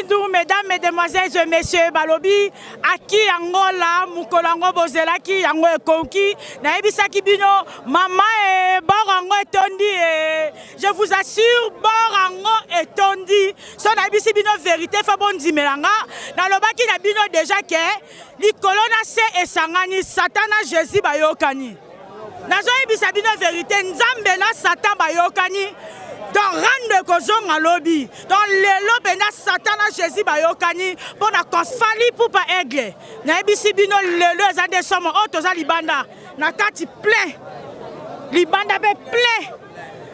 Bintou, mesdames, mesdemoiselles et messieurs, balobi, aki Angola, Mukolango Bozelaki, Yango e Konki, Naebisaki Bino, maman et Borango et Tondi. Je vous assure, Borango et Tondi. Son Naebisi Bino vérité, Fabon Dimelanga. Nalobaki na Bino déjà que, li kolona se et sangani, Satana Jésus bayokani. Nazo Ebisa Bino vérité, Nzambe na Satan bayokani. Dans rande kozong à lobby, dans les lobes na Satan Jésus bayokani pour na fali pour pas aigle. Na ebisi bino lelo ezande somo otoza libanda na kati plein. Libanda be plein.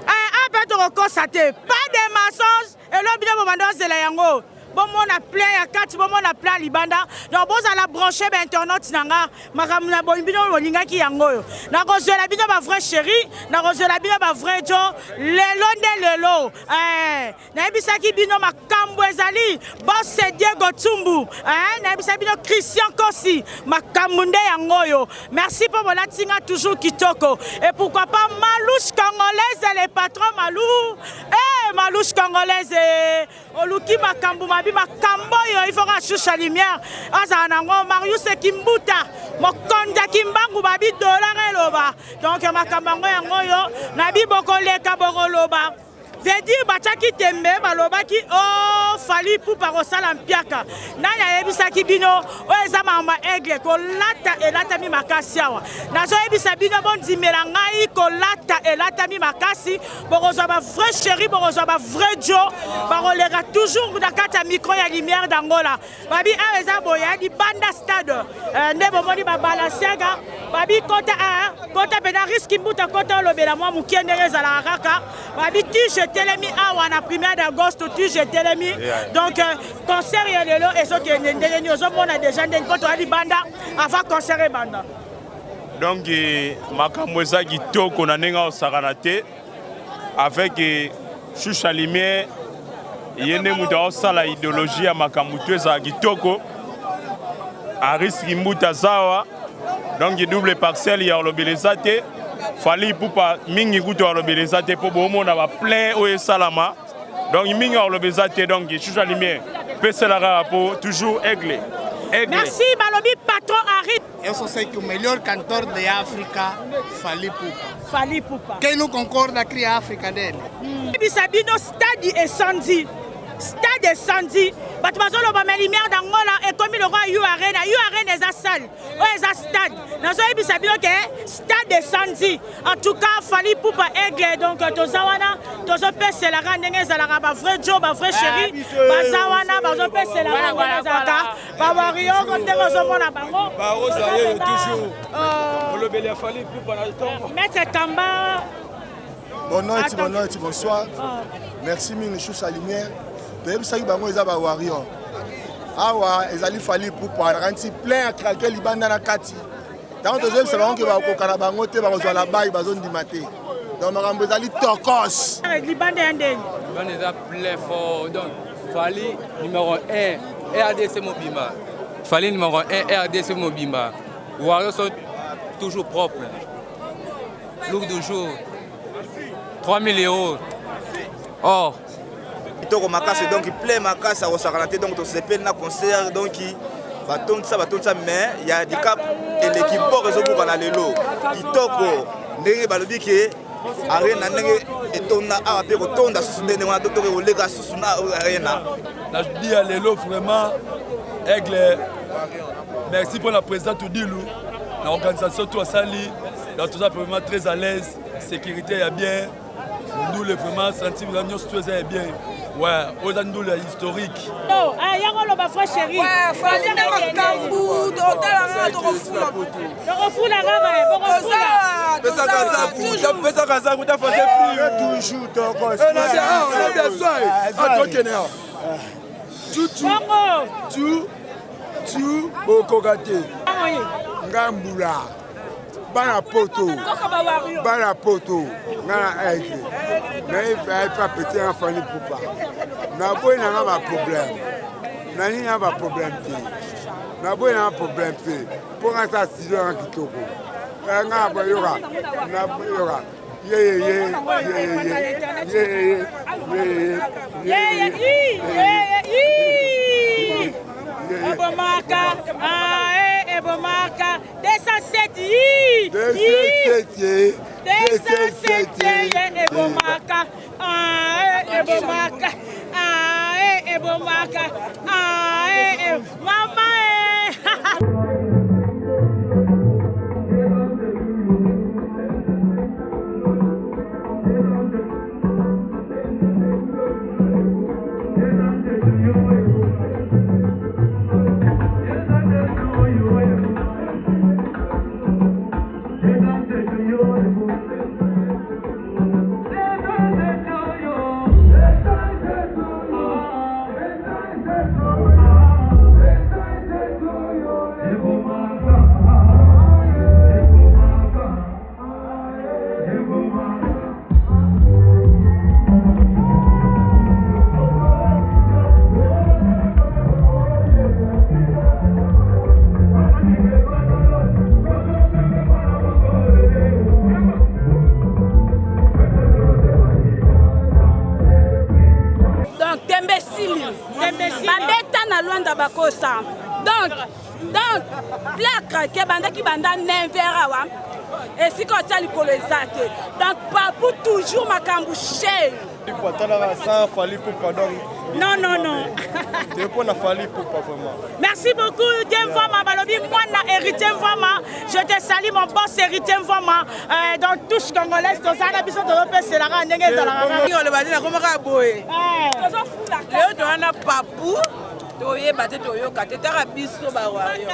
Ah peut te constater pas de mensonges et lobby de bobando zela yango. Bon mon a plein ya kati bon mon a plein libanda. Donc bon à la brancher ben internet nanga makamuna bombino bolinga ki yango. Na kozela bino ba vrai chéri, na kozela bino ba vrai jo. Lelo nde lelo. Na ebisa ki bino makambo ezali. Boss Diego Tumbu. Na ebisa bino Christian Kosi. Makambo nde yango yo. Merci pour mon latinga toujours kitoko. Et pourquoi pas Malouche congolaise les patrons Malou. Malouche congolaise Oluki makambo mabi makambo yo il faut rachoucha lumière. Azanango Marius Kimbuta. Mokonda Kimbangu babi dollar eloba. Donc makambango yango yo nabi boko leka boko loba. Vedi bataki tembe baloba ki oh fali pour parosala mpiaka. Naya ebisa ki bino o ezama ma aigle ko lata elata mi makasi awa. Nazo ebisa bino bon dimela ngai ko lata elata mi makasi borozo ba vrai chéri borozo ba vrai jo barolera toujours na kata micro ya lumière d'Angola. Babi a eza boya di banda stade. Ndebo moni ba balansiaga babi kota pena risque mbuta kota lobela moi mukende ezala kaka. Babi ti Telemi awa na 1er d'agosto tu je telemi donc concert ya lelo et so ke ndenge nyozo mona déjà ndenge poto ali banda avant concert banda donc makambo eza kitoko na ndenge osakana te avec Choucha Lumière yene muta osala idéologie ya makambo to eza kitoko a risque mbuta zawa donc double parcelle ya olobeleza te fali pupa mingi kuto alobeleza te po bomo na ba plein o salama donc mingi alobeleza te donc Choucha Lumière pesela rapport toujours aigle. Merci balobi patron Harry. Eu só sei que o melhor cantor de África Fali Pupa. Fali Pupa. Quem não concorda cria a África dele. Bisabino stade et Sandy. Stade et Sandy. Batmazolo ba lumière d'Angola et comme le roi You Arena est à salle. O est à stade. Nazo ebisabino ke stade et Sandy. En tout cas Fali Pupa aigle donc tozawana tozo pese la randenge za la ba vrai jo ba vrai chéri. Bazawana bazo pese la randenge za ka. Ba wario konde bazo mona bango. Ba ozaye toujours. Le belé Fali Pupa na tombe. Maître Kamba. Bonsoir. Merci mille Choucha Lumière. Toyebisaki bango eza ba warrior. Awa ezali Fali Pupa ranti plein à craquer libanda na kati. Donc toyebisa bango ke ba kokana bango te ba kozwa la baille bazondima te. Donc makambo ezali tokos. Libanda yandeni. Libanda eza plein fort. Donc Fali numéro 1 RDC Mobimba. Fali numéro 1 RDC Mobimba. Warriors sont toujours propres. Look du jour. 3 000 €. Or Toko makasi donc plein makasi au sakanate donc to sepel na concert donc batonde ça mais il y a des cap et l'équipe pour réseau pour na lelo kitoko ndenge balobi ke arena ndenge etona ape ko tonda susu ndenge wana docteur olega susu na arena na dis à lelo vraiment aigle merci pour la présidente Tudilou la organisation tout sali dans tout ça vraiment très à l'aise sécurité est bien nous le vraiment senti l'union tout est bien. Ouais, aujourd'hui le historique. Oh, yango lo ba frère chéri. Ouais, Fali na makambu, totala na refula. Refula ngaba, refula. Pesa kaza kuta fazer frio. Toujours tokos. Tu bokogate. Ngambula. Bana poto, ngana aigle. Mais il pas péter un Fali Pupa. Na boy na ma problème. Nani na ma problème ti. Na boy na problème ti. Pour un ça si en kitoko. Nga boy yora. Na boy yora. Yeah. Ebomaka, Ebomaka, 207 Ebomaka, Ebomaka, Ebomaka, Mama. Donc, plaque qui banda qui banda n'enverra wa et si quand ça l'icolonisate. Donc Papou toujours makambouché. Il faut attendre ça fallait pour pardon. Non. C'est pour la fallait pour pas vraiment. Merci beaucoup, Diemvama Balobi. Moi, na héritier Mvama. Je te salue, mon boss héritier Mvama. Dans touche congolaise, dans ça, la biso de l'Europe, c'est la rane. On le va dire comment on va boire. Léo, tu as Papou. Toye bate toyo kate tara biso ba wario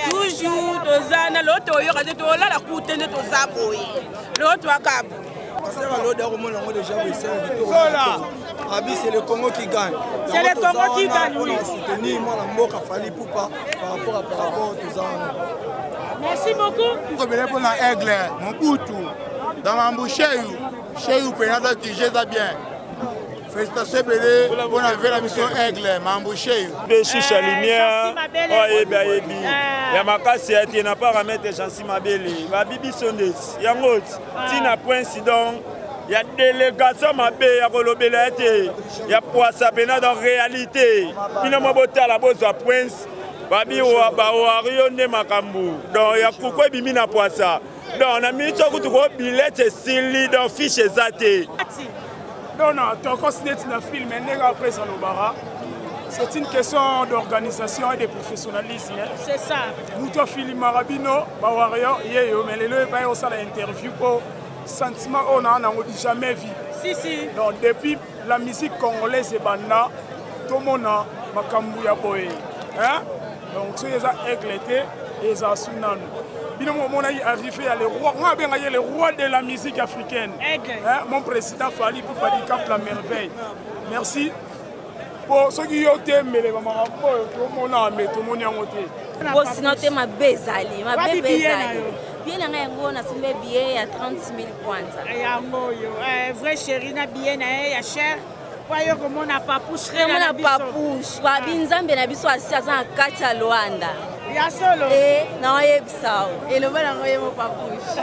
toujours tozana lo toyo kate to la kutende to zaboye lo to akabu c'est l'eau de Romain on déjà c'est le Congo qui gagne. C'est le Congo qui gagne. On a soutenu moi la mboka fali pour pas par rapport aux ans. Merci beaucoup. Comme les pour la aigle mon boutou dans l'embouchure chez vous pendant que j'ai ça bien. Félicitations pour la mission Aigle, m'embaucher. Choucha Lumière, Oyebi. Yamakasi a été un paramètre Jansi Mabeli. Babibi Sondes, Yangot, Tina Président, il y a délégation Mabé, à Rolobela, il y a Poissa Bena dans réalité. Il y a Mabota la Bosa Prince, Babi Oario Ne Makambu. Donc il y a Koukou Bimina Poissa. Donc on a mis tout le billet et Sili dans fiche Zate. Non, ton considéré un film, c'est une question d'organisation et de professionnalisme. C'est ça. Nous film Marabino, mais les deux ont interview pour sentiment on n'a jamais vu. Si. Donc depuis la musique congolaise et banda, tout le monde a Makambuya Boé. Donc ceux qui ont éclaté et ils ont sunan. On est arrivé à le roi de la musique africaine. Mon président Fali pour Fadikap la merveille. Merci. Pour ceux qui ont été mais les mamans, tout le monde a mis tout le monde a voté. Bon, sinon tu ma bezali, ma bezali. Bien na yango na simbe billet à 30 000 points. Vrai chéri na billet na ya cher. Voyez comment on a pas poussé na biso. On a pas poussé. Wa binzambe na biso asi azana kati ya Luanda. Ya solo. Na yebisao. Et le bana ngoyemo pas poussé.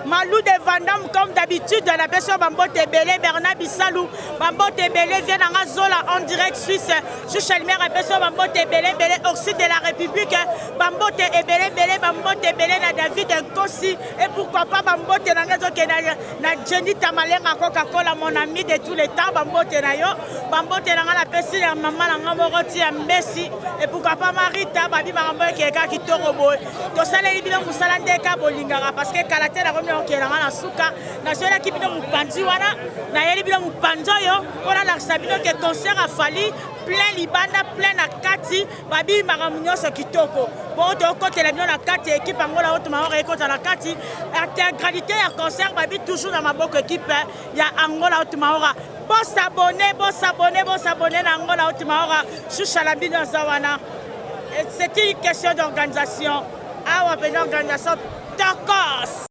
Malou de Vandam, comme d'habitude, dans la personne Bambote Belé, Bernard Bissalou, Bambote Belé vient dans Zola en direct Suisse. Je suis la personne Bambote Belé, au sud de la République. Bambote Belé, Bambote Belé, David Nkossi. Et pourquoi pas Bambote na Jenny Tamalenga Coca-Cola, mon ami de tous les temps. Bambote Nayo, Bambote la personne ya maman na Moroti ya Messi. Et pourquoi pas Marita, Babi Marambo qui torobo. To sala libino musala ndeka bolingara parce que Kalate la remis qui est dans la souka, national qui vient mupanzi wana, na yeli bien mupanzo yo, on a la sabino que concert a fallu plein libanda, plein na kati, babi maramunyo ce kitoko. Bon de côté la bien la kati équipe angola autre maman récolte la kati, intégralité à concert babi toujours dans ma bonne équipe, il y a angola autre maman. Bon s'abonner na angola autre maman, choucha la bino zawana. C'est une question d'organisation. Ah ouais, une organisation. Tokos.